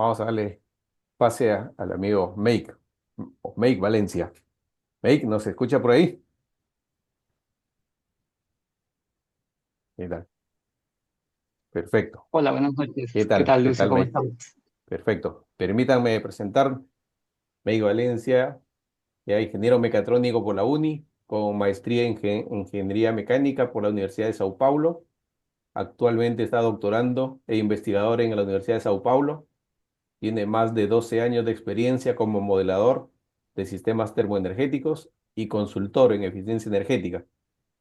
Vamos a darle pase al amigo Make, o Make Valencia. Make, ¿nos escucha por ahí? ¿Qué tal? Perfecto. Hola, buenas noches. ¿Qué ¿Qué tal? tal, ¿Qué Lucio? tal, ¿Cómo Make? estamos? Perfecto. Permítanme presentar Make Valencia, ya ingeniero mecatrónico por la UNI, con maestría en Ingeniería Mecánica por la Universidad de Sao Paulo. Actualmente está doctorando e investigador en la Universidad de Sao Paulo. Tiene más de 12 años de experiencia como modelador de sistemas termoenergéticos y consultor en eficiencia energética.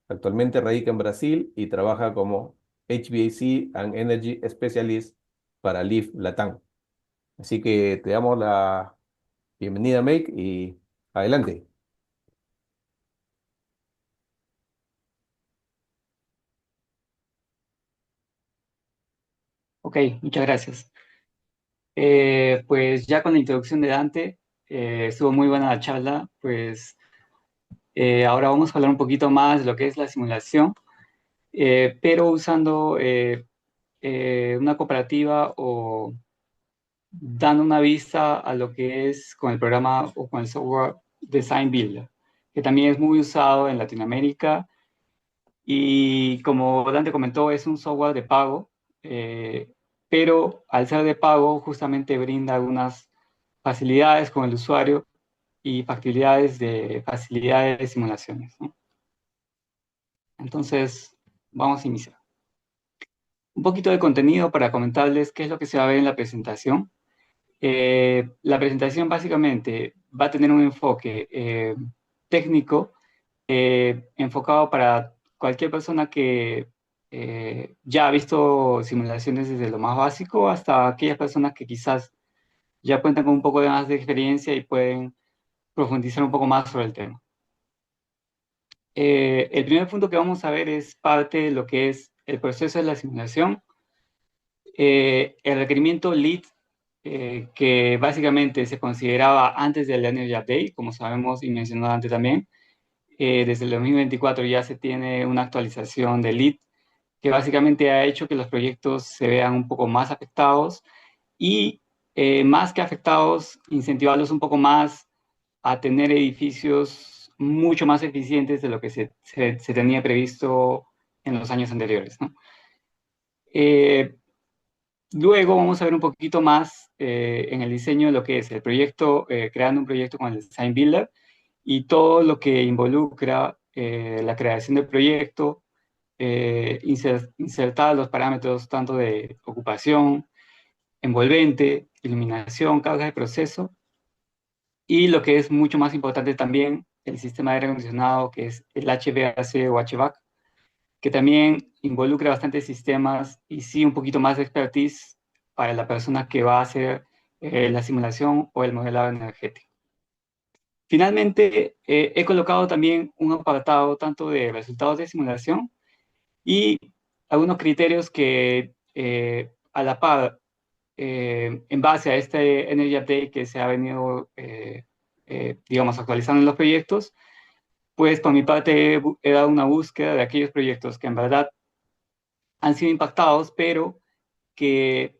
Actualmente radica en Brasil y trabaja como HVAC and Energy Specialist para Leaf Latam. Así que te damos la bienvenida, Make, y adelante. Ok, muchas gracias. Pues ya con la introducción de Dante, estuvo muy buena la charla. Pues ahora vamos a hablar un poquito más de lo que es la simulación, pero usando una comparativa o dando una vista a lo que es con el programa o con el software Design Builder, que también es muy usado en Latinoamérica. Y como Dante comentó, es un software de pago, eh, pero al ser de pago justamente brinda algunas facilidades con el usuario y facilidades de simulaciones, ¿no? Entonces, vamos a iniciar. Un poquito de contenido para comentarles qué es lo que se va a ver en la presentación. La presentación básicamente va a tener un enfoque técnico enfocado para cualquier persona que ya ha visto simulaciones desde lo más básico hasta aquellas personas que quizás ya cuentan con un poco de más de experiencia y pueden profundizar un poco más sobre el tema. El primer punto que vamos a ver es parte de lo que es el proceso de la simulación. El requerimiento LEED, que básicamente se consideraba antes del Energy Update, como sabemos y mencionó antes también, desde el 2024 ya se tiene una actualización de LEED que básicamente ha hecho que los proyectos se vean un poco más afectados y más que afectados, incentivarlos un poco más a tener edificios mucho más eficientes de lo que se tenía previsto en los años anteriores, ¿no? Eh, Luego vamos a ver un poquito más en el diseño de lo que es el proyecto, creando un proyecto con el Design Builder y todo lo que involucra la creación del proyecto, insertar los parámetros tanto de ocupación, envolvente, iluminación, carga de proceso y lo que es mucho más importante también, el sistema de aire acondicionado que es el HVAC o HVAC, que también involucra bastantes sistemas y sí un poquito más de expertise para la persona que va a hacer la simulación o el modelado energético. Finalmente, he colocado también un apartado tanto de resultados de simulación y algunos criterios que a la par, en base a este Energy Update que se ha venido, digamos, actualizando en los proyectos, pues por mi parte he dado una búsqueda de aquellos proyectos que en verdad han sido impactados, pero que,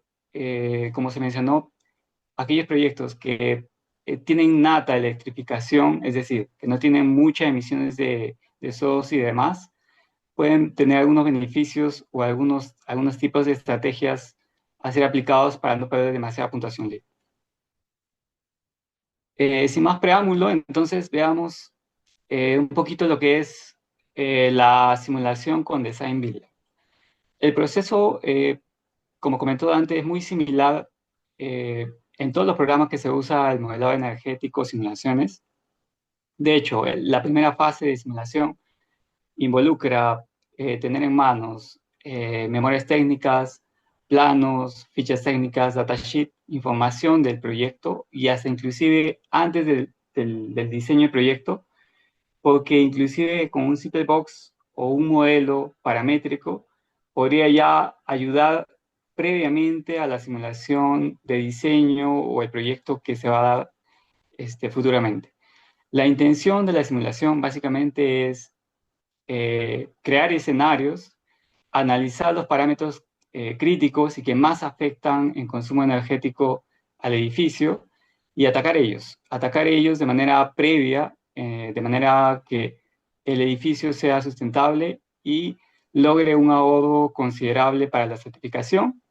como se mencionó, aquellos proyectos que tienen nata electrificación, es decir, que no tienen muchas emisiones de SOx y demás, pueden tener algunos beneficios o algunos tipos de estrategias a ser aplicados para no perder demasiada puntuación LEED. Sin más preámbulo, entonces veamos un poquito lo que es la simulación con Design Builder. El proceso, como comentó antes, es muy similar en todos los programas que se usa el modelado energético, simulaciones. De hecho, la primera fase de simulación involucra tener en manos memorias técnicas, planos, fichas técnicas, datasheet, información del proyecto y hasta inclusive antes del diseño del proyecto, porque inclusive con un simple box o un modelo paramétrico podría ya ayudar previamente a la simulación de diseño o el proyecto que se va a dar futuramente. La intención de la simulación básicamente es crear escenarios, analizar los parámetros críticos y que más afectan en consumo energético al edificio y atacar ellos de manera previa, de manera que el edificio sea sustentable y logre un ahorro considerable para la certificación,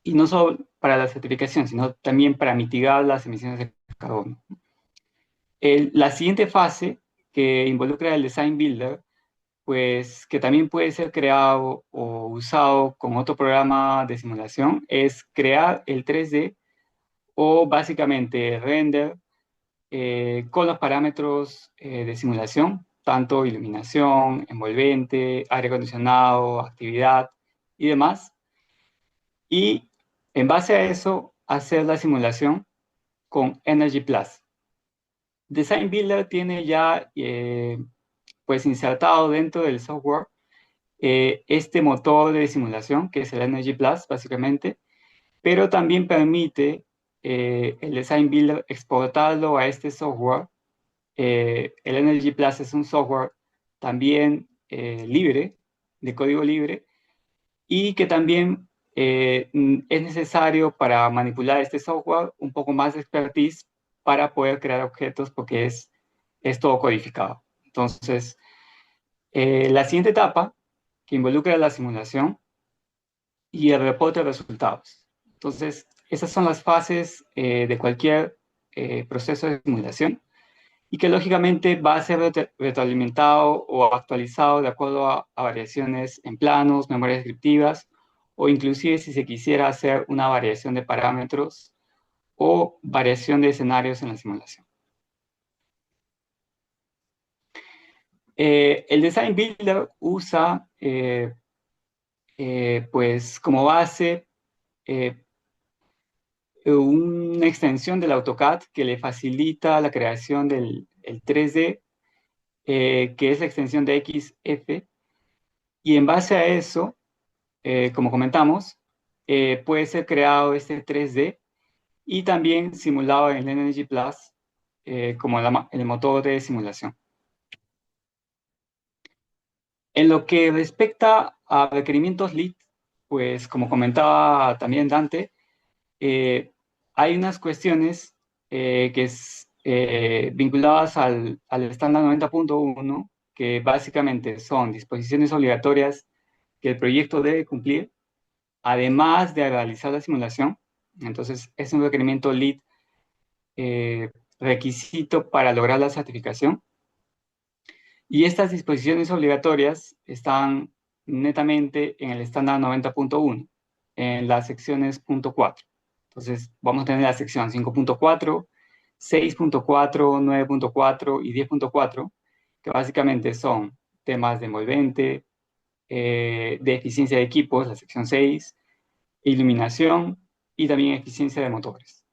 y no solo para la certificación, sino también para mitigar las emisiones de carbono. La siguiente fase, que involucra el design builder, pues que también puede ser creado o usado con otro programa de simulación, es crear el 3D o básicamente render con los parámetros de simulación, tanto iluminación, envolvente, aire acondicionado, actividad y demás. Y en base a eso, hacer la simulación con Energy Plus. Design Builder tiene ya pues insertado dentro del software este motor de simulación, que es el Energy Plus, básicamente, pero también permite el Design Builder exportarlo a este software. El Energy Plus es un software también libre, de código libre, y que también es necesario para manipular este software un poco más de expertise para poder crear objetos porque es todo codificado. Entonces, la siguiente etapa, que involucra la simulación y el reporte de resultados. Entonces, esas son las fases de cualquier proceso de simulación y que lógicamente va a ser retroalimentado o actualizado de acuerdo a variaciones en planos, memorias descriptivas o inclusive si se quisiera hacer una variación de parámetros o variación de escenarios en la simulación. El Design Builder usa pues como base eh, una extensión del AutoCAD que le facilita la creación del el 3D, que es la extensión de XF, y en base a eso, como comentamos, puede ser creado este 3D y también simulado en Energy Plus como el motor de simulación. En lo que respecta a requerimientos LEED, pues como comentaba también Dante, hay unas cuestiones que es vinculadas al estándar 90.1, que básicamente son disposiciones obligatorias que el proyecto debe cumplir, además de realizar la simulación. Entonces, es un requerimiento LEED requisito para lograr la certificación. Y estas disposiciones obligatorias están netamente en el estándar 90.1, en las secciones punto 4. Entonces, vamos a tener la sección 5.4, 6.4, 9.4 y 10.4, que básicamente son temas de envolvente, de eficiencia de equipos, la sección 6, iluminación y también eficiencia de motores.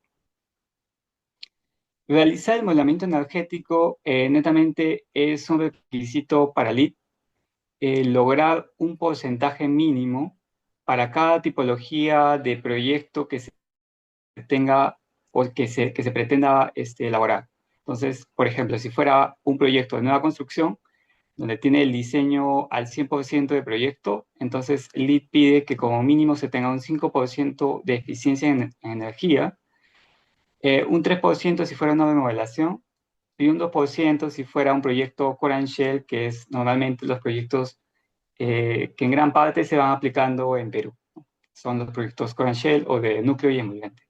Realizar el modelamiento energético netamente es un requisito para LEED, lograr un porcentaje mínimo para cada tipología de proyecto que se tenga o que se pretenda elaborar. Entonces, por ejemplo, si fuera un proyecto de nueva construcción, donde tiene el diseño al 100% de proyecto, entonces LEED pide que como mínimo se tenga un 5% de eficiencia en energía, un 3% si fuera una remodelación y un 2% si fuera un proyecto Core and Shell, que es normalmente los proyectos que en gran parte se van aplicando en Perú. Son los proyectos Core and Shell o de núcleo y envolvente.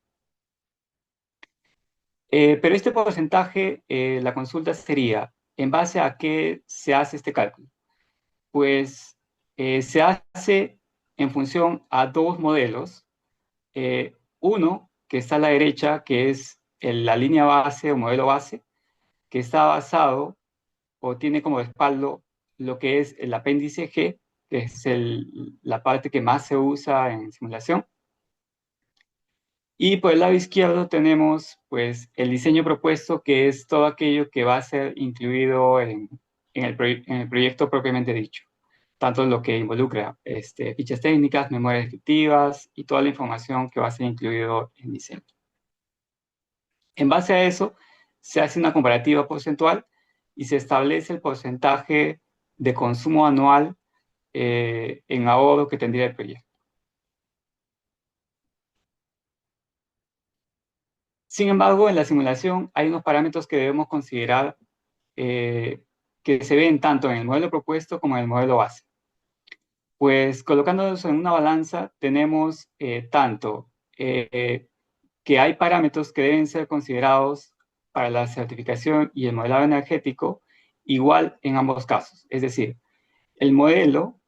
Pero este porcentaje, la consulta sería, ¿en base a qué se hace este cálculo? Pues se hace en función a dos modelos. Uno, que está a la derecha, que es la línea base o modelo base, que está basado o tiene como respaldo lo que es el apéndice G, que es la parte que más se usa en simulación. Y por el lado izquierdo tenemos pues el diseño propuesto, que es todo aquello que va a ser incluido en el proyecto propiamente dicho. Tanto lo que involucra fichas técnicas, memorias descriptivas y toda la información que va a ser incluido en diseño. En base a eso, se hace una comparativa porcentual y se establece el porcentaje de consumo anual en ahorro que tendría el proyecto. Sin embargo, en la simulación hay unos parámetros que debemos considerar eh, que se ven tanto en el modelo propuesto como en el modelo base. Pues colocándonos en una balanza, tenemos tanto que hay parámetros que deben ser considerados para la certificación y el modelado energético igual en ambos casos. Es decir, el modelo,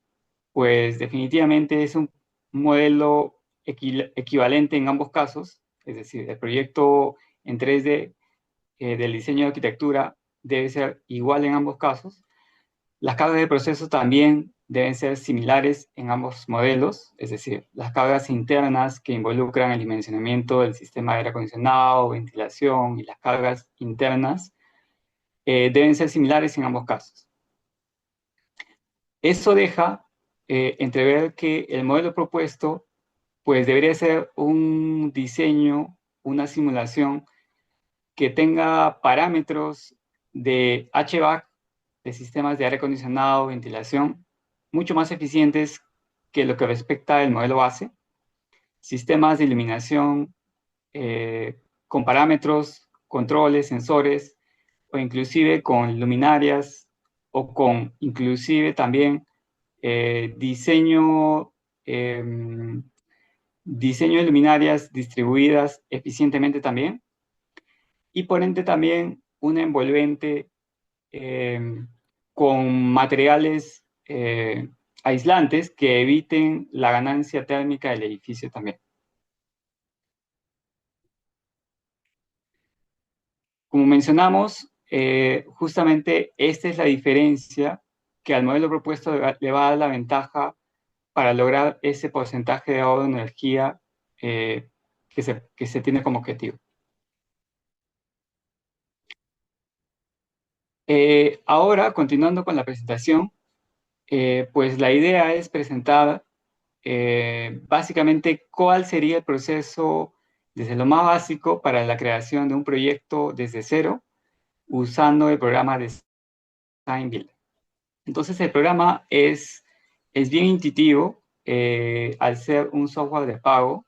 pues definitivamente es un modelo equivalente en ambos casos, es decir, el proyecto en 3D del diseño de arquitectura debe ser igual en ambos casos. Las cargas de proceso también deben ser similares en ambos modelos, es decir, las cargas internas que involucran el dimensionamiento del sistema de aire acondicionado, ventilación y las cargas internas deben ser similares en ambos casos. Eso deja entrever que el modelo propuesto pues debería ser un diseño, una simulación que tenga parámetros de HVAC, de sistemas de aire acondicionado, ventilación, mucho más eficientes que lo que respecta al modelo base, sistemas de iluminación con parámetros, controles, sensores, o inclusive con luminarias, o con inclusive también diseño, eh, diseño de luminarias distribuidas eficientemente también, y por ende también un envolvente eh, con materiales aislantes que eviten la ganancia térmica del edificio también. Como mencionamos, justamente esta es la diferencia que al modelo propuesto le va a dar la ventaja para lograr ese porcentaje de ahorro de energía que se tiene como objetivo. Ahora, continuando con la presentación, pues la idea es presentar básicamente cuál sería el proceso desde lo más básico para la creación de un proyecto desde cero usando el programa de Design Builder. Entonces el programa es bien intuitivo al ser un software de pago,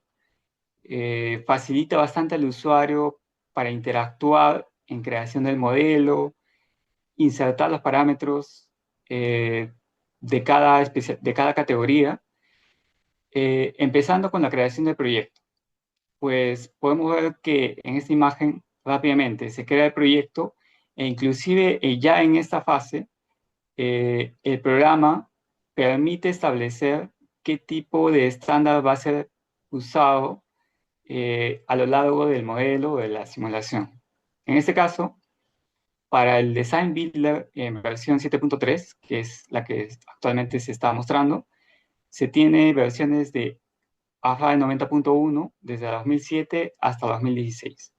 facilita bastante al usuario para interactuar en creación del modelo, insertar los parámetros de cada categoría, empezando con la creación del proyecto. Pues podemos ver que en esta imagen rápidamente se crea el proyecto e inclusive ya en esta fase el programa permite establecer qué tipo de estándar va a ser usado a lo largo del modelo de la simulación. En este caso, para el Design Builder en versión 7.3, que es la que actualmente se está mostrando, se tiene versiones de AFA 90.1 desde 2007 hasta 2016.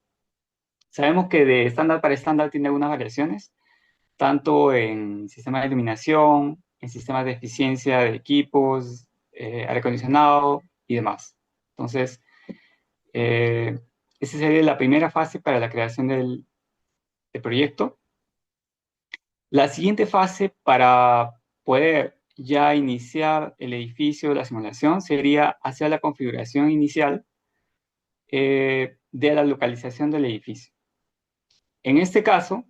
Sabemos que de estándar para estándar tiene algunas variaciones, tanto en sistemas de iluminación, en sistemas de eficiencia de equipos, aire acondicionado y demás. Entonces, eh, esa sería la primera fase para la creación del proyecto. La siguiente fase para poder ya iniciar el edificio, la simulación, sería hacer la configuración inicial de la localización del edificio. En este caso,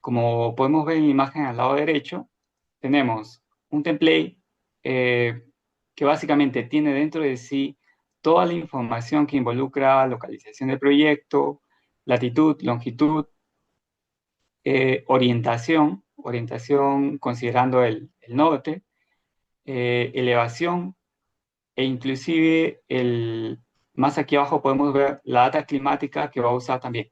como podemos ver en la imagen al lado derecho, tenemos un template eh, que básicamente tiene dentro de sí toda la información que involucra localización del proyecto, latitud, longitud, orientación considerando el norte, elevación e inclusive más aquí abajo podemos ver la data climática que va a usar también.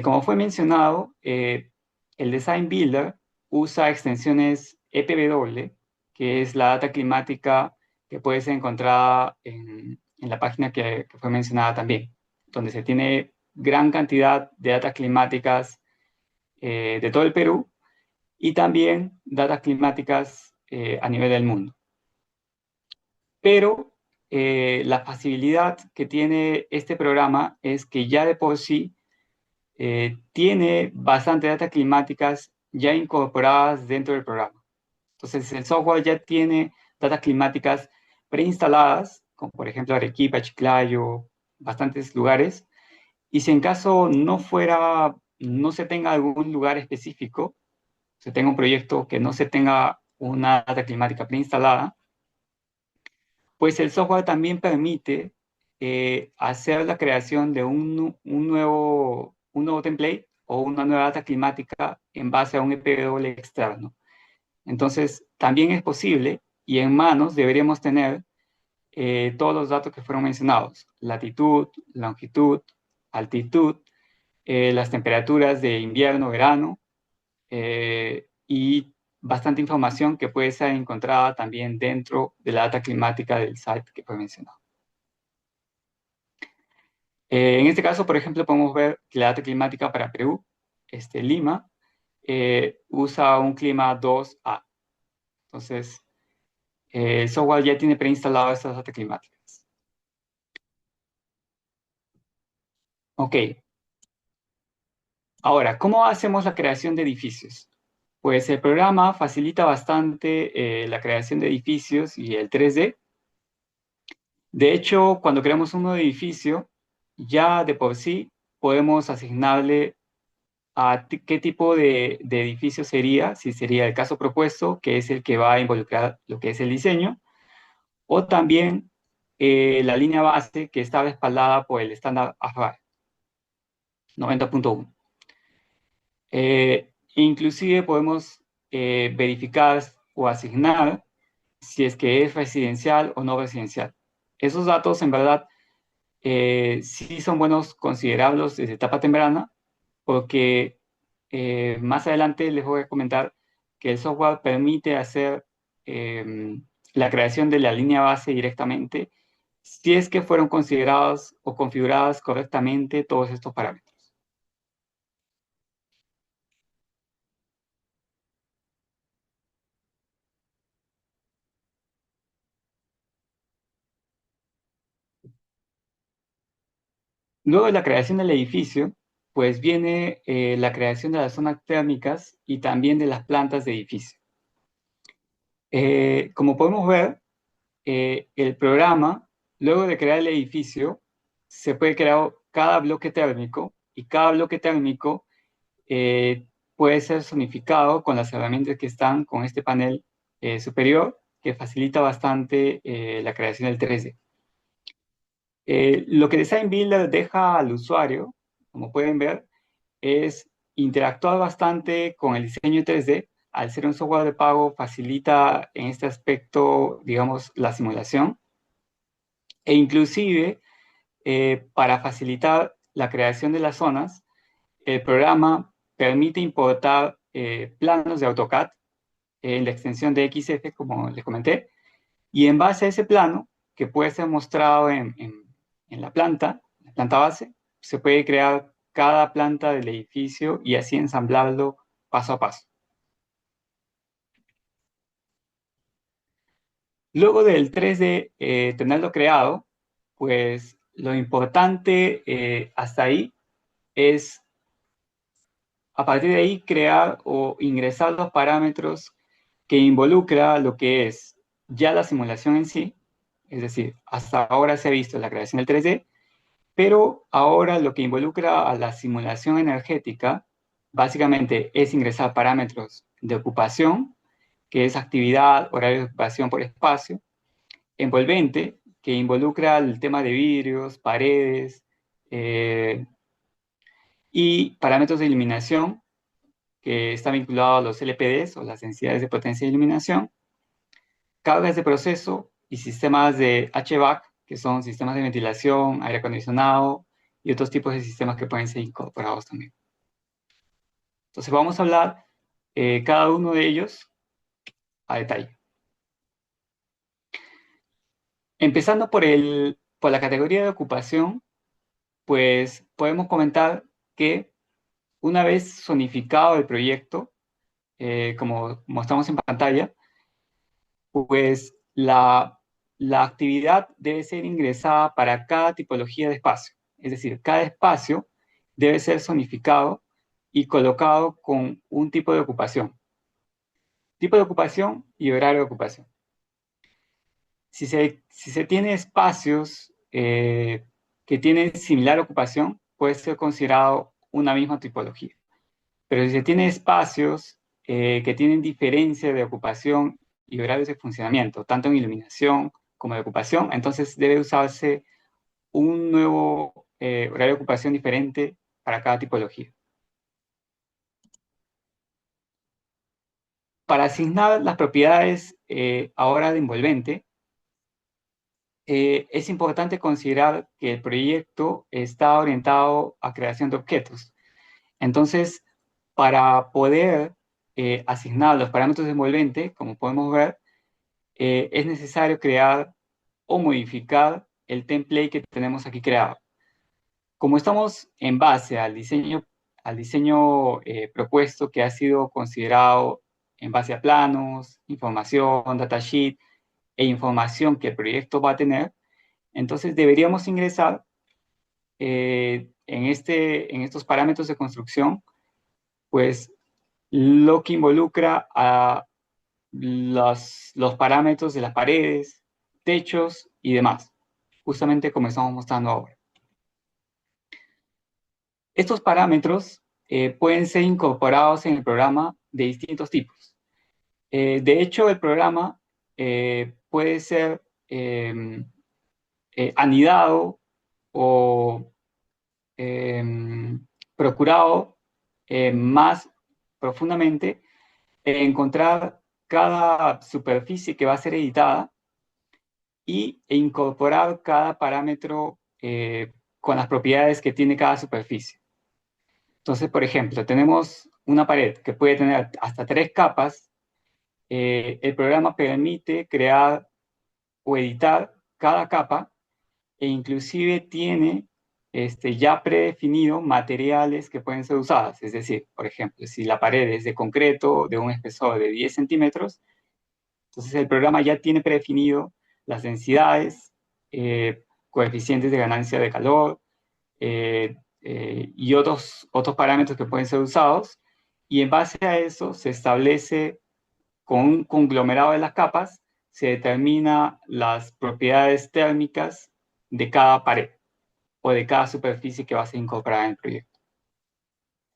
Como fue mencionado, el Design Builder usa extensiones EPBW, que es la data climática que puede ser encontrada en la página que fue mencionada también, donde se tiene gran cantidad de datas climáticas de todo el Perú y también datas climáticas a nivel del mundo. Pero la facilidad que tiene este programa es que ya de por sí tiene bastante datas climáticas ya incorporadas dentro del programa. Entonces, el software ya tiene datas climáticas preinstaladas, como por ejemplo Arequipa, Chiclayo, bastantes lugares, Y si en caso no se tenga algún lugar específico, se tenga un proyecto que no se tenga una data climática preinstalada, pues el software también permite hacer la creación de un nuevo template o una nueva data climática en base a un EPW externo. Entonces, también es posible y en manos deberíamos tener todos los datos que fueron mencionados: latitud, longitud, altitud, las temperaturas de invierno, verano, y bastante información que puede ser encontrada también dentro de la data climática del site que fue mencionado. En este caso, por ejemplo, podemos ver que la data climática para Perú, Lima, usa un clima 2A. Entonces, el software ya tiene preinstalado estas data climáticas. Ok, ahora, ¿cómo hacemos la creación de edificios? Pues el programa facilita bastante la creación de edificios y el 3D. De hecho, cuando creamos un nuevo edificio, ya de por sí podemos asignarle qué tipo de edificio sería, si sería el caso propuesto, que es el que va a involucrar lo que es el diseño, o también la línea base que está respaldada por el estándar AFAR 90.1. Inclusive podemos verificar o asignar si es que es residencial o no residencial. Esos datos, en verdad, sí son buenos considerables desde etapa temprana, porque más adelante les voy a comentar que el software permite hacer la creación de la línea base directamente si es que fueron considerados o configuradas correctamente todos estos parámetros. Luego de la creación del edificio, pues viene la creación de las zonas térmicas y también de las plantas de edificio. Como podemos ver, el programa, luego de crear el edificio, se puede crear cada bloque térmico, y cada bloque térmico puede ser zonificado con las herramientas que están con este panel superior, que facilita bastante la creación del 3D. Lo que Design Builder deja al usuario, como pueden ver, es interactuar bastante con el diseño 3D. Al ser un software de pago, facilita en este aspecto, digamos, la simulación, e inclusive para facilitar la creación de las zonas, el programa permite importar planos de AutoCAD en la extensión de XF, como les comenté, y en base a ese plano, que puede ser mostrado en la planta base, se puede crear cada planta del edificio y así ensamblarlo paso a paso. Luego del 3D tenerlo creado, pues lo importante hasta ahí es, a partir de ahí, crear o ingresar los parámetros que involucra lo que es ya la simulación en sí. Es decir, hasta ahora se ha visto la creación del 3D, pero ahora lo que involucra a la simulación energética básicamente es ingresar parámetros de ocupación, que es actividad, horario de ocupación por espacio; envolvente, que involucra el tema de vidrios, paredes, eh, y parámetros de iluminación, que está vinculado a los LPDs o las densidades de potencia de iluminación; cargas de proceso y sistemas de HVAC, que son sistemas de ventilación, aire acondicionado y otros tipos de sistemas que pueden ser incorporados también. Entonces vamos a hablar cada uno de ellos a detalle. Empezando por la categoría de ocupación, pues podemos comentar que una vez zonificado el proyecto, como mostramos en pantalla, pues la actividad debe ser ingresada para cada tipología de espacio. Es decir, cada espacio debe ser zonificado y colocado con un tipo de ocupación y horario de ocupación. Si se tiene espacios que tienen similar ocupación, puede ser considerado una misma tipología. Pero si se tiene espacios que tienen diferencia de ocupación y horarios de funcionamiento, tanto en iluminación como de ocupación, entonces debe usarse un nuevo horario de ocupación diferente para cada tipología. Para asignar las propiedades ahora de envolvente, es importante considerar que el proyecto está orientado a creación de objetos. Entonces, para poder asignar los parámetros de envolvente, como podemos ver, es necesario crear o modificar el template que tenemos aquí creado. Como estamos en base al diseño propuesto que ha sido considerado en base a planos, información, datasheet e información que el proyecto va a tener, entonces deberíamos ingresar en estos parámetros de construcción, pues lo que involucra a los parámetros de las paredes, techos y demás, justamente como estamos mostrando ahora. Estos parámetros pueden ser incorporados en el programa de distintos tipos. De hecho, el programa puede ser anidado o procurado más profundamente encontrar cada superficie que va a ser editada e incorporar cada parámetro con las propiedades que tiene cada superficie. Entonces, por ejemplo, tenemos una pared que puede tener hasta 3 capas. El programa permite crear o editar cada capa e inclusive tiene ya predefinido materiales que pueden ser usadas. Es decir, por ejemplo, si la pared es de concreto de un espesor de 10 centímetros, entonces el programa ya tiene predefinido las densidades, coeficientes de ganancia de calor y otros parámetros que pueden ser usados. Y en base a eso se establece con un conglomerado de las capas, se determina las propiedades térmicas de cada pared o de cada superficie que va a ser incorporada en el proyecto.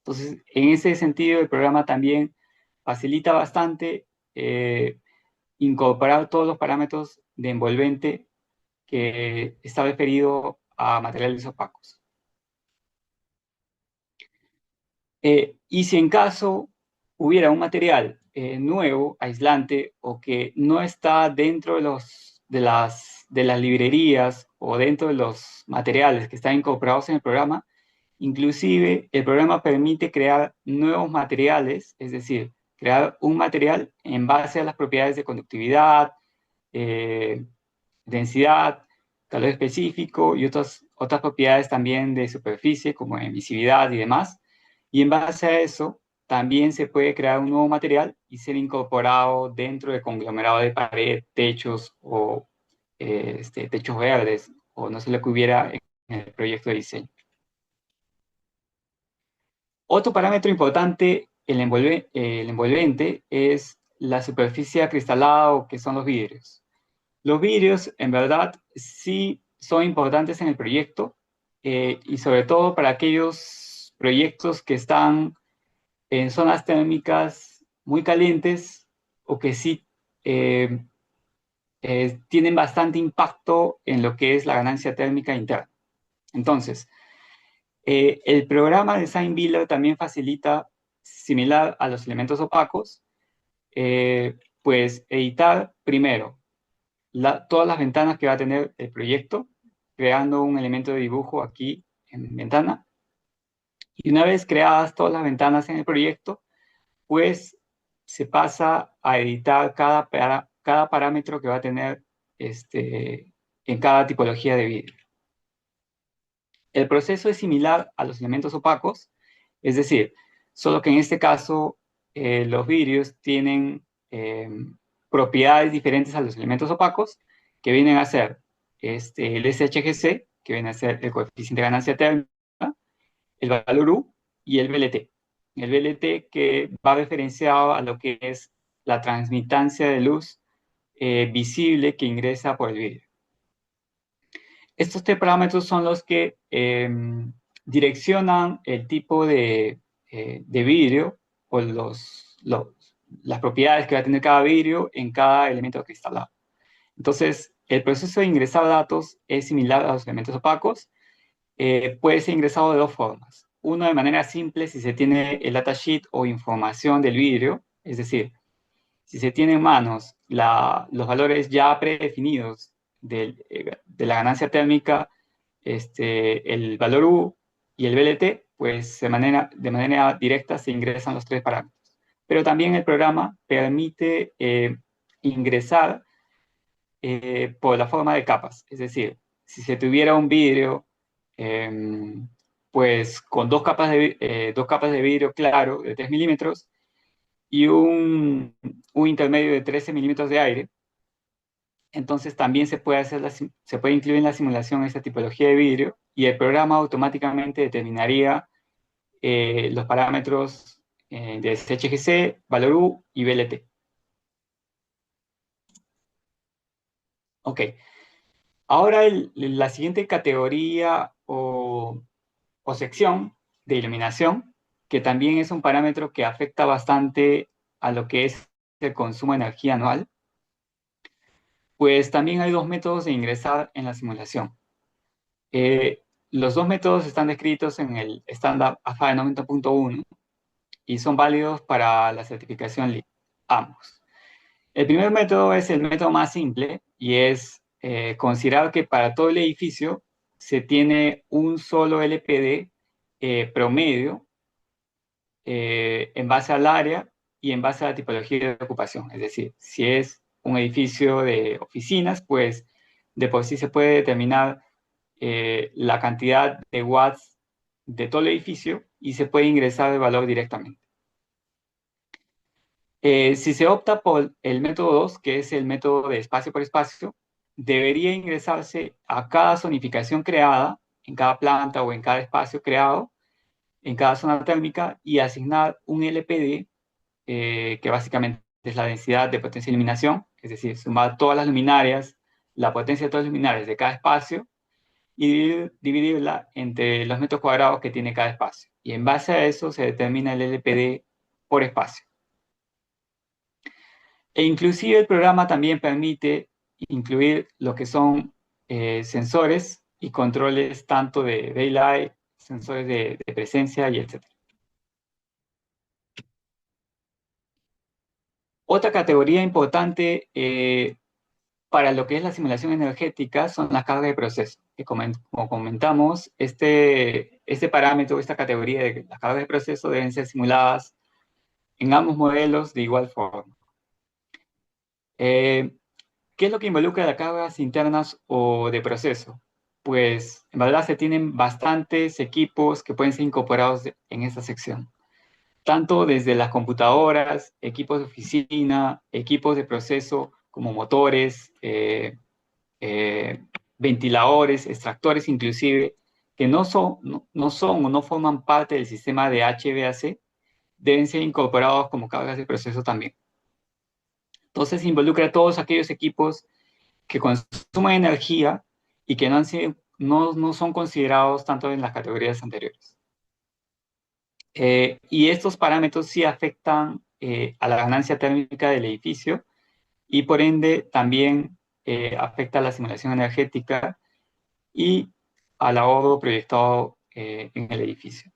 Entonces, en ese sentido, el programa también facilita bastante incorporar todos los parámetros de envolvente que está referido a materiales opacos. Y si en caso hubiera un material nuevo, aislante, o que no está dentro de las librerías o dentro de los materiales que están incorporados en el programa, inclusive el programa permite crear nuevos materiales, es decir, crear un material en base a las propiedades de conductividad, eh, densidad, calor específico y otras propiedades también de superficie como emisividad y demás. Y en base a eso, también se puede crear un nuevo material y ser incorporado dentro del conglomerado de pared, techos o techos verdes, o no sé lo que hubiera en el proyecto de diseño. Otro parámetro importante, el envolvente, es la superficie acristalada o que son los vidrios. Los vidrios, en verdad, sí son importantes en el proyecto y sobre todo para aquellos proyectos que están en zonas térmicas muy calientes o que sí eh, tienen bastante impacto en lo que es la ganancia térmica interna. Entonces, el programa Design Builder también facilita, similar a los elementos opacos, pues editar primero todas las ventanas que va a tener el proyecto, creando un elemento de dibujo aquí en ventana. Y una vez creadas todas las ventanas en el proyecto, pues se pasa a editar cada parámetro que va a tener en cada tipología de vidrio. El proceso es similar a los elementos opacos, es decir, solo que en este caso los vidrios tienen propiedades diferentes a los elementos opacos, que vienen a ser el SHGC, que viene a ser el coeficiente de ganancia térmica, el valor U y el VLT. El VLT que va referenciado a lo que es la transmitancia de luz visible que ingresa por el vidrio. Estos 3 parámetros son los que direccionan el tipo de vidrio o las propiedades que va a tener cada vidrio en cada elemento cristalado. Entonces, el proceso de ingresar datos es similar a los elementos opacos. Puede ser ingresado de dos formas. Uno, de manera simple, si se tiene el datasheet o información del vidrio, es decir, si se tiene en manos los valores ya predefinidos de la ganancia térmica, el valor U y el BLT, pues de manera directa se ingresan los tres parámetros. Pero también el programa permite ingresar por la forma de capas. Es decir, si se tuviera un vidrio, pues con dos capas de vidrio claro de 3 milímetros y un intermedio de 13 milímetros de aire, entonces también se puede incluir en la simulación esta tipología de vidrio y el programa automáticamente determinaría los parámetros de CHGC, valor U y BLT. Ok, ahora la siguiente categoría o sección de iluminación, que también es un parámetro que afecta bastante a lo que es el consumo de energía anual, pues también hay dos métodos de ingresar en la simulación. Los dos métodos están descritos en el estándar AFAE 90.1 y son válidos para la certificación LEED, ambos. El primer método es el método más simple y es considerar que para todo el edificio se tiene un solo LPD promedio en base al área y en base a la tipología de ocupación. Es decir, si es un edificio de oficinas, pues de por sí se puede determinar la cantidad de watts de todo el edificio y se puede ingresar el valor directamente. Si se opta por el método 2, que es el método de espacio por espacio, debería ingresarse a cada zonificación creada, en cada planta o en cada espacio creado, en cada zona térmica, y asignar un LPD, que básicamente es la densidad de potencia de iluminación, es decir, sumar todas las luminarias, la potencia de todas las luminarias de cada espacio, y dividirla entre los metros cuadrados que tiene cada espacio. Y en base a eso se determina el LPD por espacio. E inclusive el programa también permite incluir lo que son sensores y controles tanto de daylight, sensores de presencia y etc. Otra categoría importante para lo que es la simulación energética son las cargas de proceso, que como comentamos, este parámetro, esta categoría de las cargas de proceso deben ser simuladas en ambos modelos de igual forma. ¿Qué es lo que involucra las cargas internas o de proceso? Pues en verdad se tienen bastantes equipos que pueden ser incorporados en esta sección, tanto desde las computadoras, equipos de oficina, equipos de proceso como motores, ventiladores, extractores inclusive, que no son o no forman parte del sistema de HVAC, deben ser incorporados como cargas de proceso también. Entonces involucra a todos aquellos equipos que consumen energía y que no son considerados tanto en las categorías anteriores. Y estos parámetros sí afectan a la ganancia térmica del edificio y por ende también afecta a la simulación energética y al ahorro proyectado en el edificio.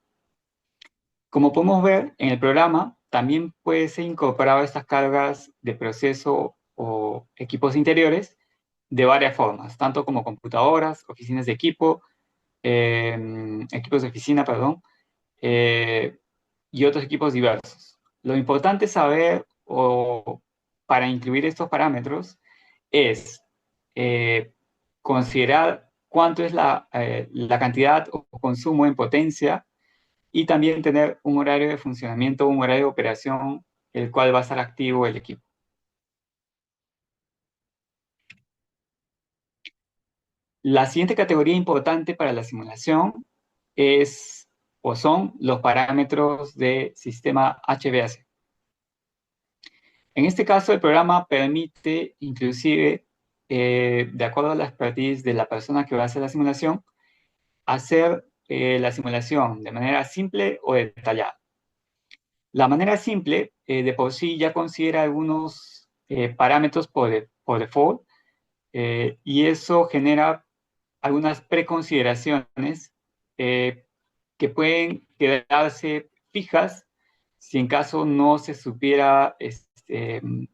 Como podemos ver en el programa, también puede ser incorporado estas cargas de proceso o equipos interiores de varias formas, tanto como computadoras, oficinas de equipos de oficina, perdón, eh, y otros equipos diversos. Lo importante saber para incluir estos parámetros es considerar cuánto es la cantidad o consumo en potencia y también tener un horario de funcionamiento, un horario de operación, el cual va a estar activo el equipo. La siguiente categoría importante para la simulación es o son los parámetros de sistema HVAC. En este caso, el programa permite, inclusive, de acuerdo a la expertise de la persona que va a hacer la simulación, hacer la simulación de manera simple o detallada. La manera simple, de por sí, ya considera algunos parámetros por default, y eso genera algunas preconsideraciones eh, que pueden quedarse fijas si en caso no se supiera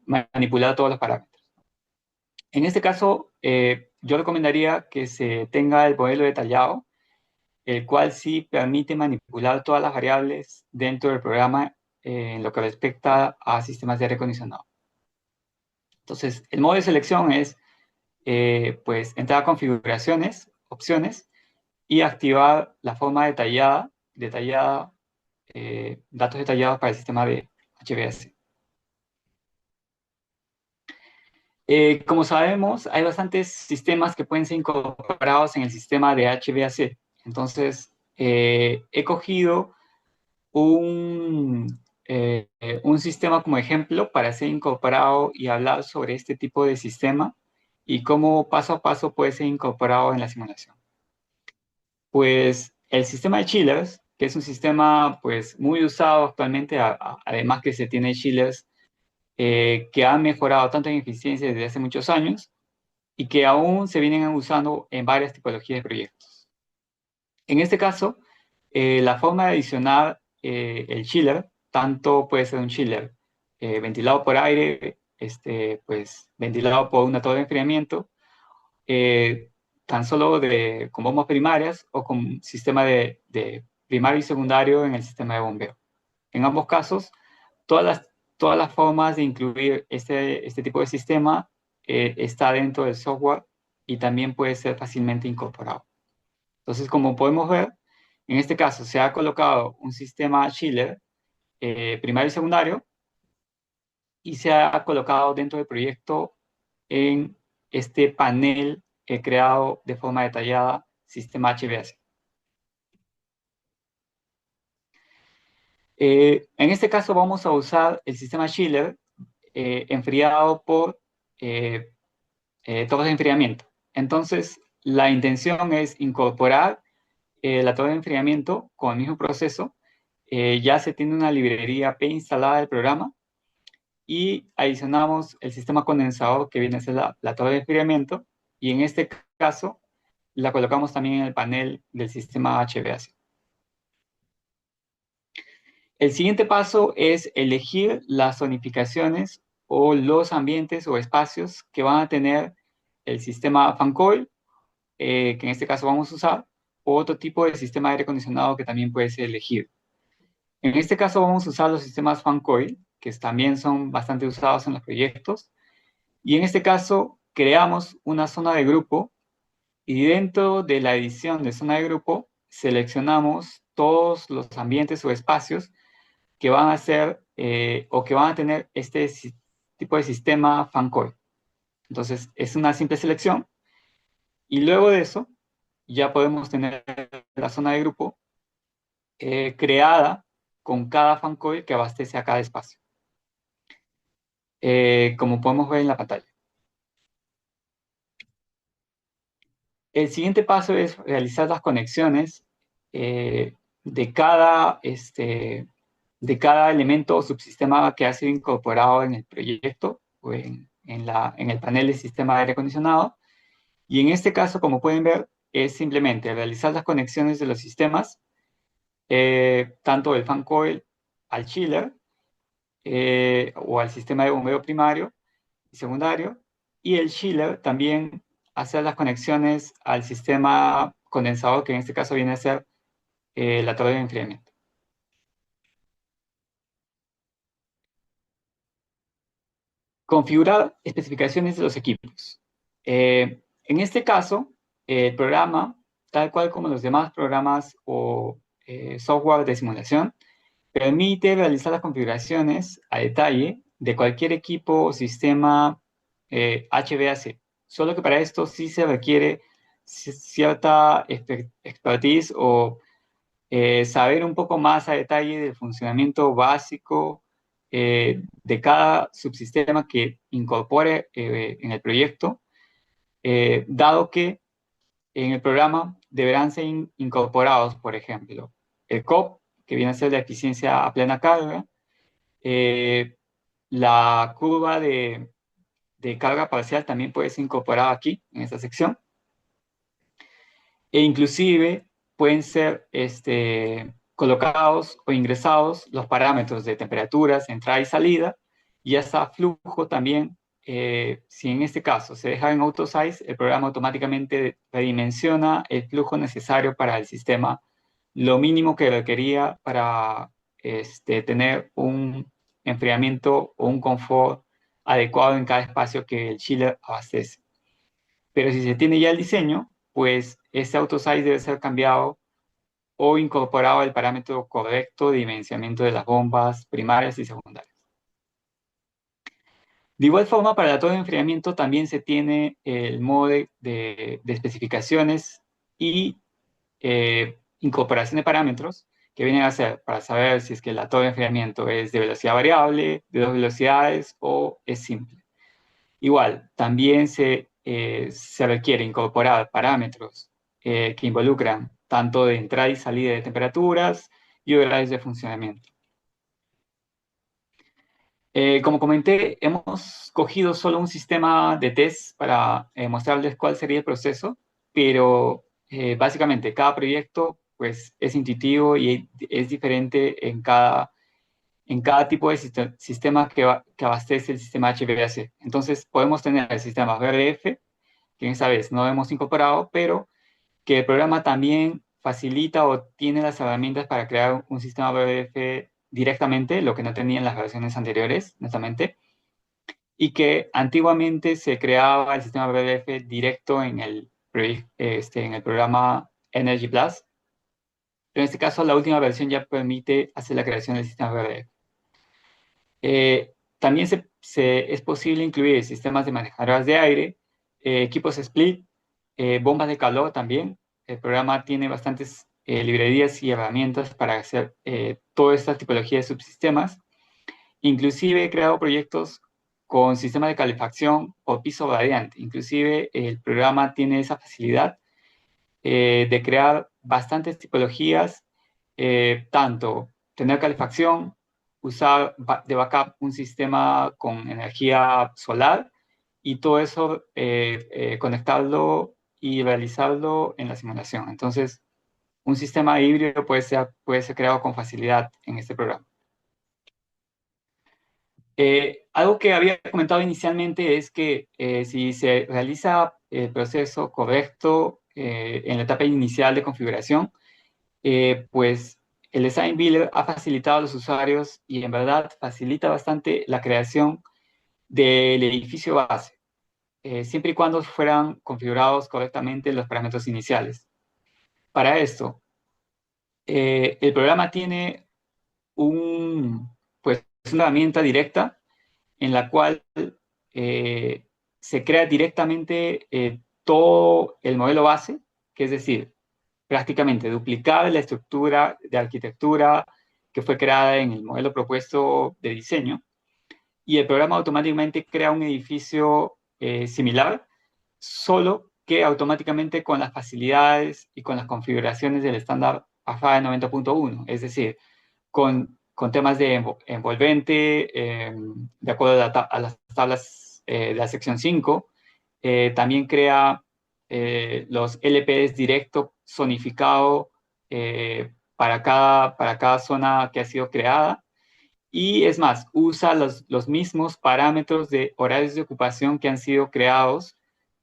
manipular todos los parámetros. En este caso, yo recomendaría que se tenga el modelo detallado, el cual sí permite manipular todas las variables dentro del programa en lo que respecta a sistemas de aire acondicionado. Entonces, el modo de selección es, pues, entrar a configuraciones, opciones, y activar la forma datos detallados para el sistema de HVAC. Como sabemos, hay bastantes sistemas que pueden ser incorporados en el sistema de HVAC. Entonces, he cogido un sistema como ejemplo para ser incorporado y hablar sobre este tipo de sistema y cómo paso a paso puede ser incorporado en la simulación. Pues el sistema de chillers, que es un sistema pues muy usado actualmente, además que se tiene chillers que han mejorado tanto en eficiencia desde hace muchos años y que aún se vienen usando en varias tipologías de proyectos. En este caso, la forma de adicionar el chiller, tanto puede ser un chiller ventilado por aire, pues ventilado por una torre de enfriamiento, eh, tan solo con bombas primarias o con sistema de primario y secundario en el sistema de bombeo. En ambos casos, todas las, todas las formas de incluir este tipo de sistema está dentro del software y también puede ser fácilmente incorporado. Entonces, como podemos ver, en este caso se ha colocado un sistema chiller primario y secundario y se ha colocado dentro del proyecto en este panel creado de forma detallada, sistema HVAC. En este caso vamos a usar el sistema chiller enfriado por eh, torres de enfriamiento. Entonces, la intención es incorporar la torre de enfriamiento con el mismo proceso. Ya se tiene una librería preinstalada del programa y adicionamos el sistema condensador que viene a ser la torre de enfriamiento y en este caso la colocamos también en el panel del sistema HVAC. El siguiente paso es elegir las zonificaciones o los ambientes o espacios que van a tener el sistema fan coil, que en este caso vamos a usar, o otro tipo de sistema de aire acondicionado que también puede ser elegido. En este caso vamos a usar los sistemas fan coil, que también son bastante usados en los proyectos, y en este caso creamos una zona de grupo y dentro de la edición de zona de grupo seleccionamos todos los ambientes o espacios que van a ser o que van a tener tipo de sistema fan coil. Entonces es una simple selección y luego de eso ya podemos tener la zona de grupo creada con cada fan coil que abastece a cada espacio, como podemos ver en la pantalla. El siguiente paso es realizar las conexiones eh, de cada elemento o subsistema que ha sido incorporado en el proyecto o en el panel de sistema de aire acondicionado. Y en este caso, como pueden ver, es simplemente realizar las conexiones de los sistemas, tanto del fan coil al chiller o al sistema de bombeo primario y secundario, y el chiller también hacer las conexiones al sistema condensador, que en este caso viene a ser la torre de enfriamiento. Configurar especificaciones de los equipos. En este caso, el programa, tal cual como los demás programas o software de simulación, permite realizar las configuraciones a detalle de cualquier equipo o sistema HVAC. Solo que para esto sí se requiere cierta expertise o saber un poco más a detalle del funcionamiento básico de cada subsistema que incorpore en el proyecto, dado que en el programa deberán ser incorporados, por ejemplo, el COP, que viene a ser la eficiencia a plena carga, eh, la curva de carga parcial también puede ser incorporada aquí, en esta sección, e inclusive pueden ser colocados o ingresados los parámetros de temperaturas, entrada y salida, y hasta flujo también. Si en este caso se deja en AutoSize, el programa automáticamente redimensiona el flujo necesario para el sistema, lo mínimo que requería para tener un enfriamiento o un confort adecuado en cada espacio que el chiller abastece. Pero si se tiene ya el diseño, pues ese autosize debe ser cambiado o incorporado al parámetro correcto de dimensionamiento de las bombas primarias y secundarias. De igual forma, para la torre de enfriamiento también se tiene el modo de especificaciones y incorporación de parámetros que vienen a ser para saber si es que la torre de enfriamiento es de velocidad variable, de dos velocidades o es simple. Igual, también se requiere incorporar parámetros que involucran tanto de entrada y salida de temperaturas y horarios de funcionamiento. Como comenté, hemos cogido solo un sistema de test para mostrarles cuál sería el proceso, pero básicamente cada proyecto pues, es intuitivo y es diferente en cada tipo de sistema que abastece el sistema HVAC. Entonces, podemos tener el sistema VRF, que esta vez no hemos incorporado, pero que el programa también facilita o tiene las herramientas para crear un sistema VRF directamente, lo que no tenía en las versiones anteriores, netamente, y que antiguamente se creaba el sistema VRF directo en el programa Energy Plus, pero en este caso la última versión ya permite hacer la creación del sistema VRF. También es posible incluir sistemas de manejadoras de aire, equipos split, bombas de calor también. El programa tiene bastantes librerías y herramientas para hacer toda esta tipología de subsistemas. Inclusive he creado proyectos con sistemas de calefacción o piso radiante. Inclusive el programa tiene esa facilidad de crear bastantes tipologías, tanto tener calefacción, usar de backup un sistema con energía solar y todo eso conectarlo y realizarlo en la simulación. Entonces, un sistema híbrido puede ser creado con facilidad en este programa. Algo que había comentado inicialmente es que si se realiza el proceso correcto en la etapa inicial de configuración, pues el Design Builder ha facilitado a los usuarios y en verdad facilita bastante la creación del edificio base, siempre y cuando fueran configurados correctamente los parámetros iniciales. Para esto, el programa tiene pues, una herramienta directa en la cual eh, se crea directamente todo el modelo base, que es decir, prácticamente duplicar la estructura de arquitectura que fue creada en el modelo propuesto de diseño, y el programa automáticamente crea un edificio similar, solo que automáticamente con las facilidades y con las configuraciones del estándar AFAE 90.1, es decir, con temas de envolvente, de acuerdo a las tablas de la sección 5. También crea los LPDs directo zonificado para cada zona que ha sido creada. Y es más, usa los mismos parámetros de horarios de ocupación que han sido creados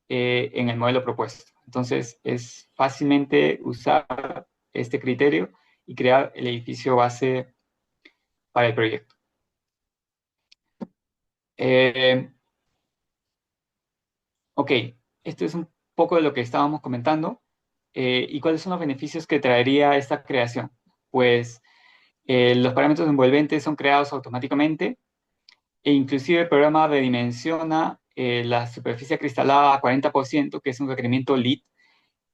en el modelo propuesto. Entonces, es fácilmente usar este criterio y crear el edificio base para el proyecto. Eh, ok, esto es un poco de lo que estábamos comentando. ¿Y cuáles son los beneficios que traería esta creación? Pues los parámetros envolventes son creados automáticamente e inclusive el programa redimensiona la superficie acristalada a 40%, que es un requerimiento LEED,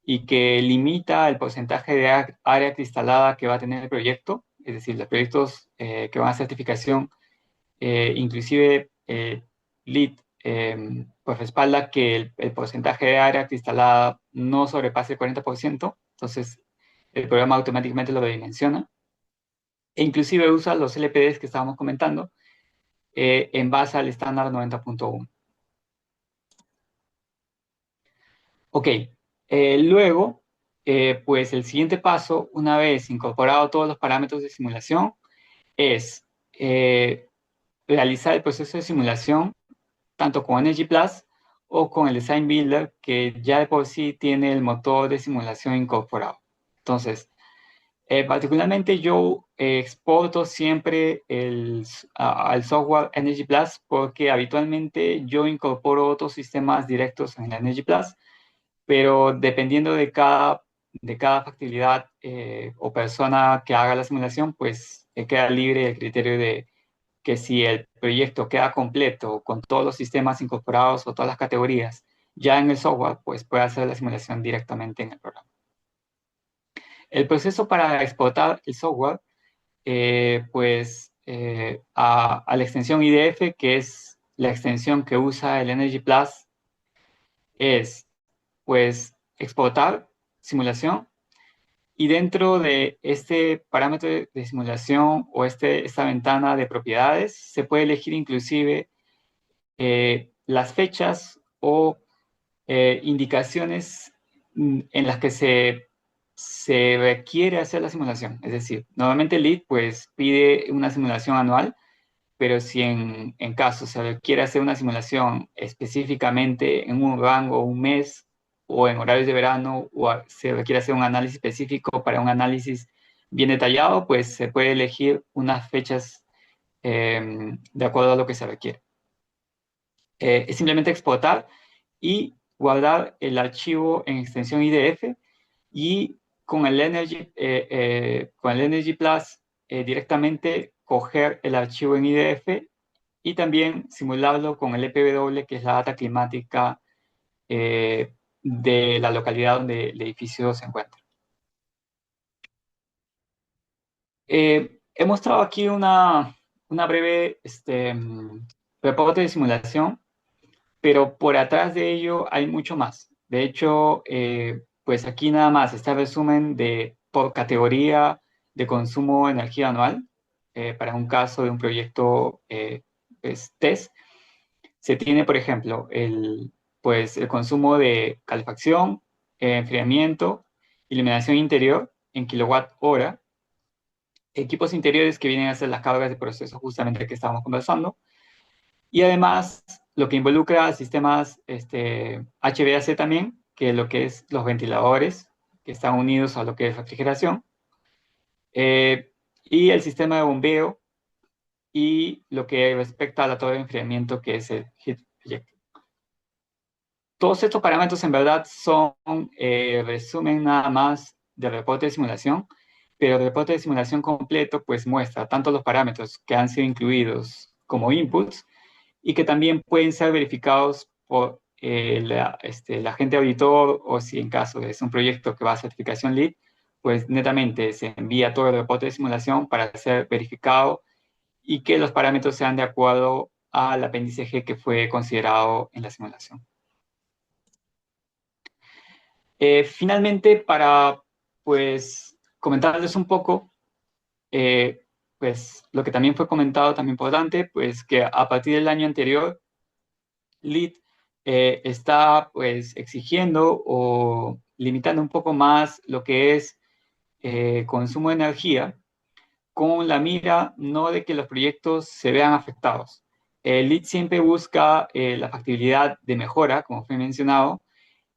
y que limita el porcentaje de área acristalada que va a tener el proyecto. Es decir, los proyectos que van a certificación, inclusive LEED, pues respalda que el porcentaje de área cristalada no sobrepase el 40%, entonces el programa automáticamente lo redimensiona, e inclusive usa los LPDs que estábamos comentando en base al estándar 90.1. Ok, luego, pues el siguiente paso, una vez incorporado todos los parámetros de simulación, es realizar el proceso de simulación tanto con Energy Plus o con el Design Builder, que ya de por sí tiene el motor de simulación incorporado. Entonces, particularmente yo exporto siempre al software Energy Plus porque habitualmente yo incorporo otros sistemas directos en la Energy Plus, pero dependiendo de cada factibilidad o persona que haga la simulación, pues queda libre el criterio de que si el proyecto queda completo con todos los sistemas incorporados o todas las categorías ya en el software, pues puede hacer la simulación directamente en el programa. El proceso para exportar el software, a la extensión IDF, que es la extensión que usa el Energy Plus, es pues exportar simulación y dentro de este parámetro de simulación o esta ventana de propiedades se puede elegir inclusive las fechas o indicaciones en las que se requiere hacer la simulación. Es decir, normalmente el lead pues pide una simulación anual, pero si en caso se requiere hacer una simulación específicamente en un rango, un mes, o en horarios de verano, o se requiere hacer un análisis específico para un análisis bien detallado, pues se puede elegir unas fechas de acuerdo a lo que se requiere. Es simplemente exportar y guardar el archivo en extensión IDF y con el Energy Plus directamente coger el archivo en IDF y también simularlo con el EPW, que es la data climática de la localidad donde el edificio se encuentra. He mostrado aquí una breve reporte de simulación, pero por atrás de ello hay mucho más. De hecho, pues aquí nada más está el resumen por categoría de consumo de energía anual para un caso de un proyecto pues, test. Se tiene, por ejemplo, el consumo de calefacción, enfriamiento, iluminación interior en kilowatt hora, equipos interiores que vienen a hacer las cargas de proceso justamente que estábamos conversando, y además lo que involucra sistemas HVAC también, que es lo que es los ventiladores, que están unidos a lo que es refrigeración, eh, y el sistema de bombeo, y lo que respecta a la torre de enfriamiento, que es el heat exchanger. Todos estos parámetros en verdad son resumen nada más del reporte de simulación, pero el reporte de simulación completo pues muestra tanto los parámetros que han sido incluidos como inputs y que también pueden ser verificados por el agente auditor, o si en caso es un proyecto que va a certificación LEED, pues netamente se envía todo el reporte de simulación para ser verificado y que los parámetros sean de acuerdo al apéndice G que fue considerado en la simulación. Finalmente, para pues comentarles un poco, eh, pues lo que también fue comentado, también importante, pues que a partir del año anterior, LEED está pues exigiendo o limitando un poco más lo que es consumo de energía con la mira no de que los proyectos se vean afectados. El LEED siempre busca la factibilidad de mejora, como fue mencionado,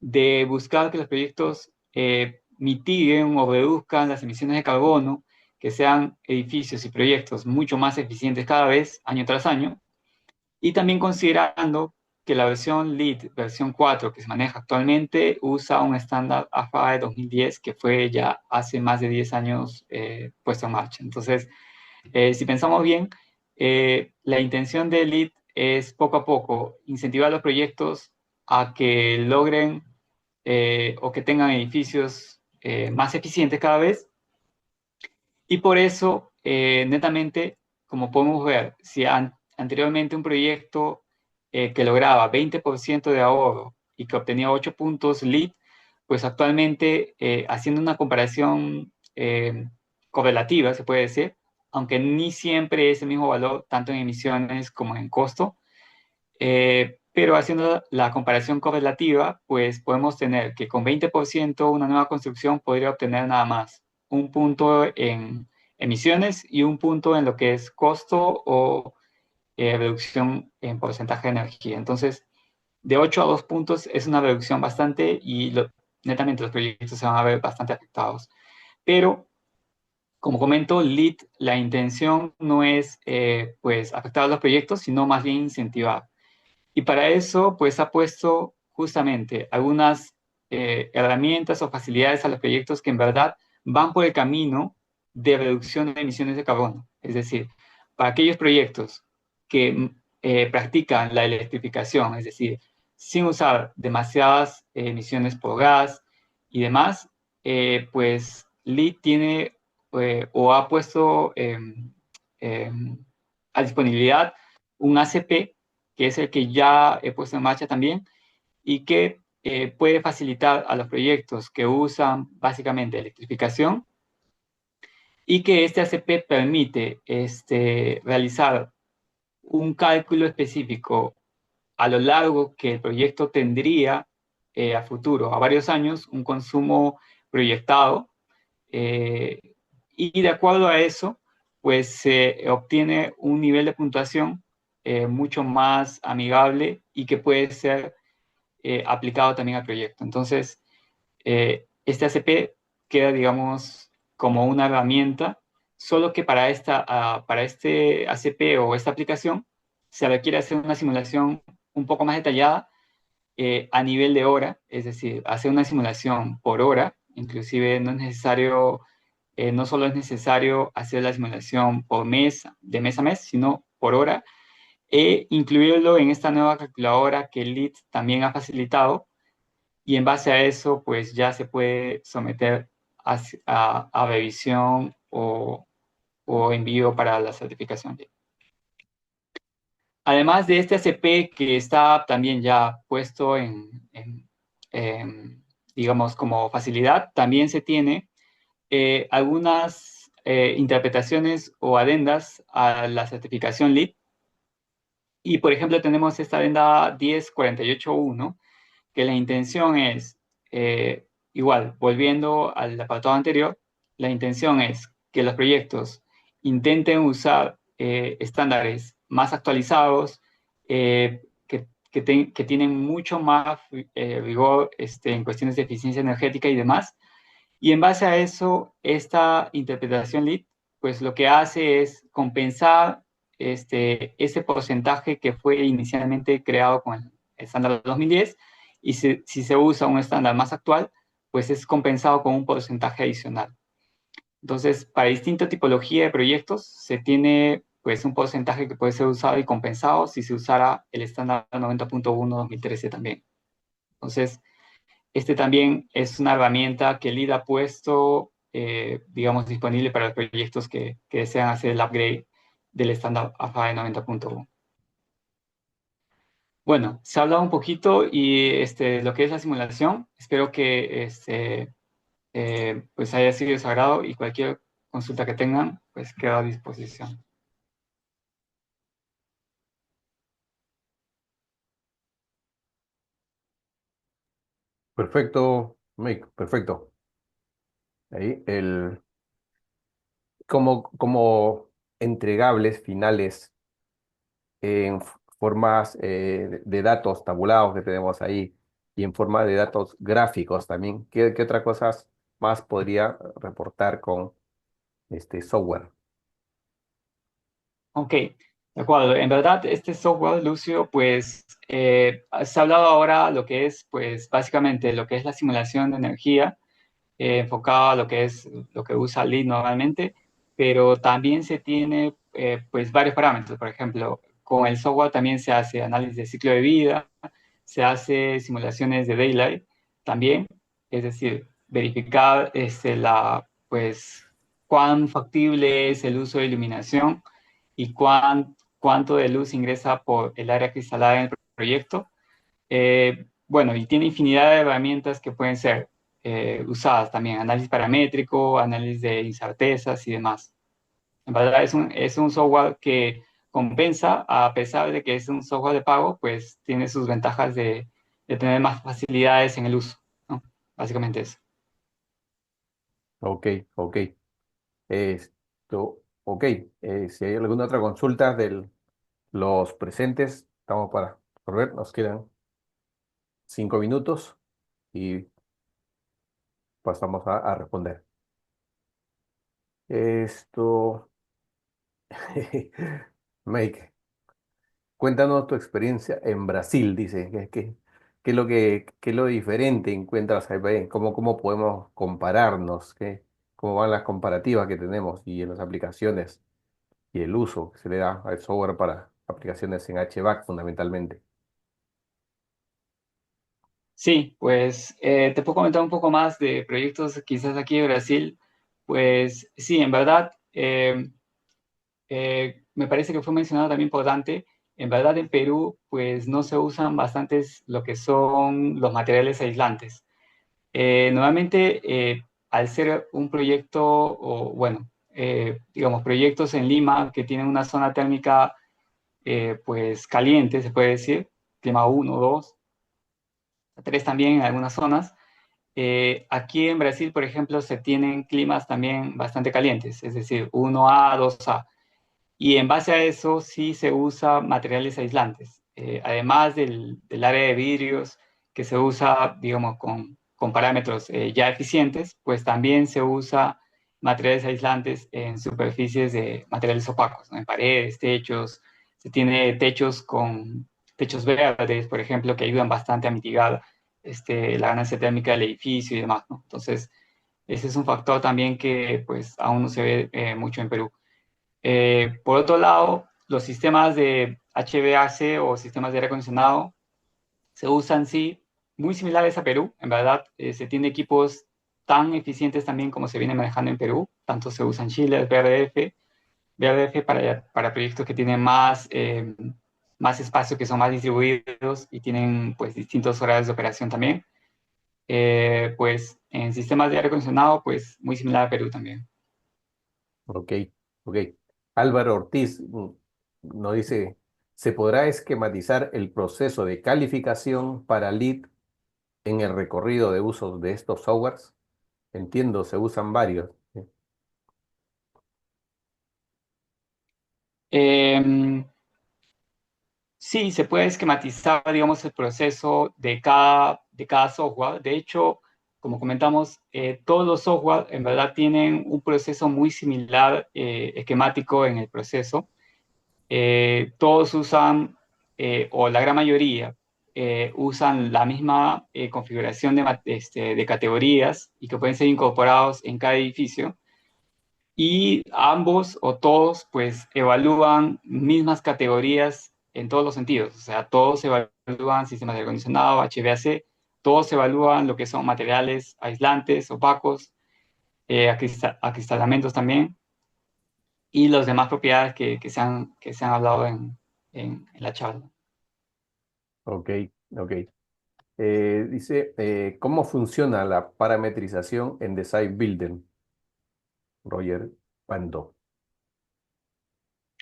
de buscar que los proyectos mitiguen o reduzcan las emisiones de carbono, que sean edificios y proyectos mucho más eficientes cada vez, año tras año, y también considerando que la versión LEED, versión 4 que se maneja actualmente, usa un estándar AFA de 2010 que fue ya hace más de 10 años puesto en marcha. Entonces, si pensamos bien, la intención de LEED es poco a poco incentivar a los proyectos a que logren o que tengan edificios más eficientes cada vez. Y por eso, netamente, como podemos ver, si anteriormente un proyecto que lograba 20% de ahorro y que obtenía 8 puntos LEED, pues actualmente, haciendo una comparación correlativa, se puede decir, aunque ni siempre es el mismo valor, tanto en emisiones como en costo, pero haciendo la comparación correlativa, pues podemos tener que con 20% una nueva construcción podría obtener nada más un punto en emisiones y un punto en lo que es costo o reducción en porcentaje de energía. Entonces, de 8 a 2 puntos es una reducción bastante y netamente los proyectos se van a ver bastante afectados. Pero, como comento, LEED, la intención no es pues afectar a los proyectos, sino más bien incentivar. Y para eso, pues ha puesto justamente algunas herramientas o facilidades a los proyectos que en verdad van por el camino de reducción de emisiones de carbono. Es decir, para aquellos proyectos que practican la electrificación, es decir, sin usar demasiadas emisiones por gas y demás, pues LEED tiene o ha puesto a disponibilidad un ACP, que es el que ya he puesto en marcha también, y que puede facilitar a los proyectos que usan básicamente electrificación, y que este ACP permite realizar un cálculo específico a lo largo que el proyecto tendría a futuro, a varios años, un consumo proyectado, eh, y de acuerdo a eso, pues se obtiene un nivel de puntuación mucho más amigable y que puede ser aplicado también al proyecto. Entonces, este ACP queda, digamos, como una herramienta, solo que para este ACP o esta aplicación se requiere hacer una simulación un poco más detallada a nivel de hora, es decir, hacer una simulación por hora, inclusive no es necesario, no solo es necesario hacer la simulación por mes, de mes a mes, sino por hora, e incluirlo en esta nueva calculadora que LEED también ha facilitado, y en base a eso, pues ya se puede someter a revisión o envío para la certificación. Además de este ACP que está también ya puesto digamos, como facilidad, también se tiene algunas interpretaciones o adendas a la certificación LEED. Y, por ejemplo, tenemos esta adenda 10.48.1, que la intención es, igual, volviendo al apartado anterior, la intención es que los proyectos intenten usar estándares más actualizados, que tienen mucho más rigor en cuestiones de eficiencia energética y demás. Y en base a eso, esta interpretación LEED, pues lo que hace es compensar ese porcentaje que fue inicialmente creado con el estándar 2010, y si se usa un estándar más actual, pues es compensado con un porcentaje adicional. Entonces, para distinta tipología de proyectos, se tiene pues un porcentaje que puede ser usado y compensado si se usara el estándar 90.1 2013 también. Entonces, también es una herramienta que LEED ha puesto, digamos, disponible para los proyectos que desean hacer el upgrade del estándar AFAE 90.1. Bueno, se ha hablado un poquito y lo que es la simulación. Espero que pues haya sido de su agrado, y cualquier consulta que tengan, pues quedo a disposición. Perfecto, Mick, perfecto. Ahí, como entregables finales en formas de datos tabulados que tenemos ahí y en forma de datos gráficos también. ¿Qué otras cosas más podría reportar con este software? Ok, de acuerdo. En verdad, este software, Lucio, pues se ha hablado ahora lo que es, pues básicamente lo que es la simulación de energía, enfocado a lo que es lo que usa LEED normalmente, pero también se tiene pues varios parámetros. Por ejemplo, con el software también se hace análisis de ciclo de vida, se hace simulaciones de daylight también, es decir, verificar pues, cuán factible es el uso de iluminación y cuánto de luz ingresa por el área cristalada en el proyecto. Bueno, y tiene infinidad de herramientas que pueden ser usadas también, análisis paramétrico, análisis de incertezas y demás. En verdad es un software que compensa, a pesar de que es un software de pago, pues tiene sus ventajas de tener más facilidades en el uso, ¿no? Básicamente eso. Ok, ok. Ok. Si hay alguna otra consulta de los presentes, estamos para resolver. Nos quedan 5 minutos y pasamos a responder. Esto, Mike, cuéntanos tu experiencia en Brasil, dice. ¿Qué es lo qué es lo diferente encuentras ahí? ¿Cómo podemos compararnos? ¿Cómo van las comparativas que tenemos y en las aplicaciones y el uso que se le da al software para aplicaciones en HVAC fundamentalmente? Sí, pues te puedo comentar un poco más de proyectos quizás aquí en Brasil. Pues sí, en verdad, me parece que fue mencionado también importante. En verdad, en Perú, pues no se usan bastantes lo que son los materiales aislantes. Nuevamente, al ser un proyecto, o bueno, digamos, proyectos en Lima que tienen una zona térmica, pues caliente, se puede decir, clima 1, 2, 3 también en algunas zonas. Aquí en Brasil, por ejemplo, se tienen climas también bastante calientes, es decir, 1A, 2A. Y en base a eso sí se usa materiales aislantes, además del área de vidrios que se usa, digamos, con parámetros ya eficientes, pues también se usa materiales aislantes en superficies de materiales opacos, ¿no? En paredes, techos, se tiene techos con techos verdes, por ejemplo, que ayudan bastante a mitigar la ganancia térmica del edificio y demás, ¿no? Entonces, ese es un factor también que pues aún no se ve mucho en Perú. Por otro lado, los sistemas de HVAC o sistemas de aire acondicionado se usan, sí, muy similares a Perú. En verdad, se tiene equipos tan eficientes también como se viene manejando en Perú. Tanto se usan chillers, VRF para proyectos que tienen más espacio, que son más distribuidos y tienen pues distintos horarios de operación también. Pues en sistemas de aire acondicionado, pues muy similar a Perú también. Ok, ok. Álvaro Ortiz nos dice, ¿se podrá esquematizar el proceso de calificación para lead en el recorrido de usos de estos softwares? Entiendo, se usan varios. Eh, Sí, se puede esquematizar, digamos, el proceso de cada software. De hecho, como comentamos, todos los software en verdad tienen un proceso muy similar, esquemático en el proceso. Todos usan, o la gran mayoría, usan la misma configuración de categorías y que pueden ser incorporados en cada edificio. Y ambos o todos pues evalúan mismas categorías en todos los sentidos. O sea, todos evalúan sistemas de aire acondicionado, HVAC, todos evalúan lo que son materiales aislantes, opacos, acristalamientos también, y las demás propiedades que se han hablado en la charla. Ok, ok. Dice, ¿cómo funciona la parametrización en Design Builder? Roger Pando.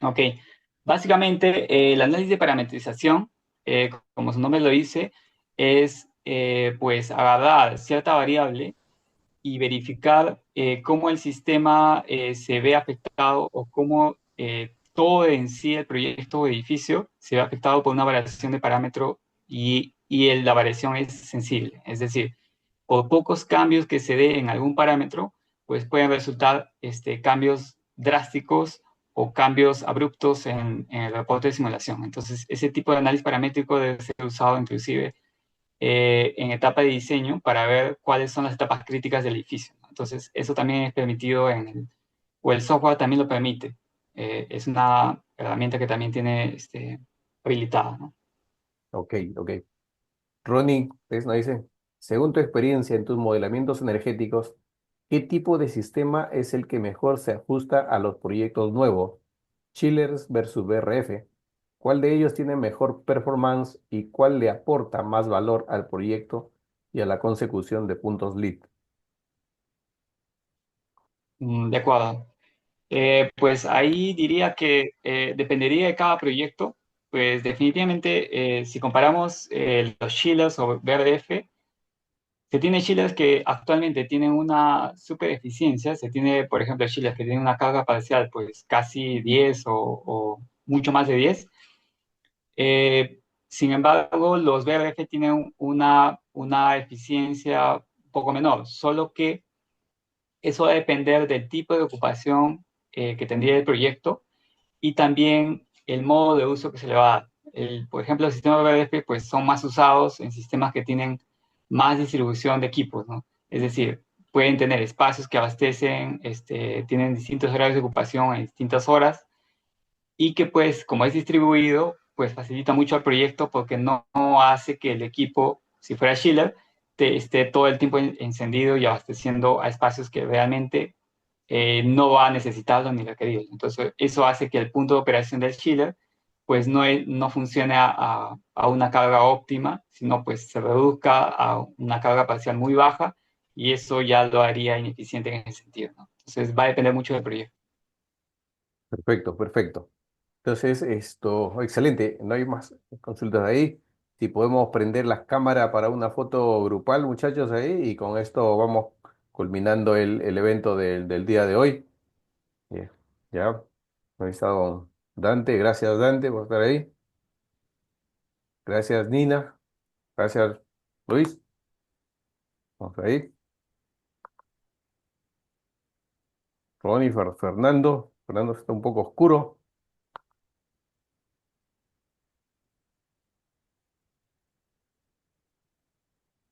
Ok, básicamente el análisis de parametrización, como su nombre lo dice, es pues agarrar cierta variable y verificar cómo el sistema se ve afectado o cómo todo en sí, el proyecto o edificio, se ve afectado por una variación de parámetro y la variación es sensible. Es decir, por pocos cambios que se dé en algún parámetro, pues pueden resultar cambios drásticos o cambios abruptos en el reporte de simulación. Entonces, ese tipo de análisis paramétrico debe ser usado inclusive en etapa de diseño para ver cuáles son las etapas críticas del edificio, ¿no? Entonces, eso también es permitido o el software también lo permite. Es una herramienta que también tiene habilitada, ¿no? Ok, ok. Ronnie, nos dice, según tu experiencia en tus modelamientos energéticos, ¿qué tipo de sistema es el que mejor se ajusta a los proyectos nuevos? Chillers versus BRF. ¿Cuál de ellos tiene mejor performance y cuál le aporta más valor al proyecto y a la consecución de puntos lead? De acuerdo. Pues ahí diría que dependería de cada proyecto. Pues definitivamente, si comparamos los chillers o VRF, se tiene chillers que actualmente tienen una super eficiencia. Se tiene, por ejemplo, chillers que tienen una carga parcial pues casi 10 o mucho más de 10. Sin embargo, los VRF tienen una eficiencia un poco menor, solo que eso va a depender del tipo de ocupación que tendría el proyecto y también el modo de uso que se le va a dar. Por ejemplo, los sistemas BDF pues, son más usados en sistemas que tienen más distribución de equipos, ¿no? Es decir, pueden tener espacios que abastecen, tienen distintos horarios de ocupación en distintas horas y que pues como es distribuido, pues facilita mucho al proyecto porque no hace que el equipo, si fuera chiller, esté todo el tiempo encendido y abasteciendo a espacios que realmente no va a necesitarlo ni requerido. Entonces, eso hace que el punto de operación del chiller pues no funcione a una carga óptima, sino pues se reduzca a una carga parcial muy baja y eso ya lo haría ineficiente en ese sentido, ¿no? Entonces, va a depender mucho del proyecto. Perfecto, perfecto. Entonces, excelente. No hay más consultas ahí. Si podemos prender las cámaras para una foto grupal, muchachos, ahí, y con esto vamos culminando el evento del día de hoy. Ya, ya. Ahí está Dante. Gracias, Dante, por estar ahí. Gracias, Nina. Gracias, Luis. Vamos ahí. Ronnie, Fernando. Fernando está un poco oscuro.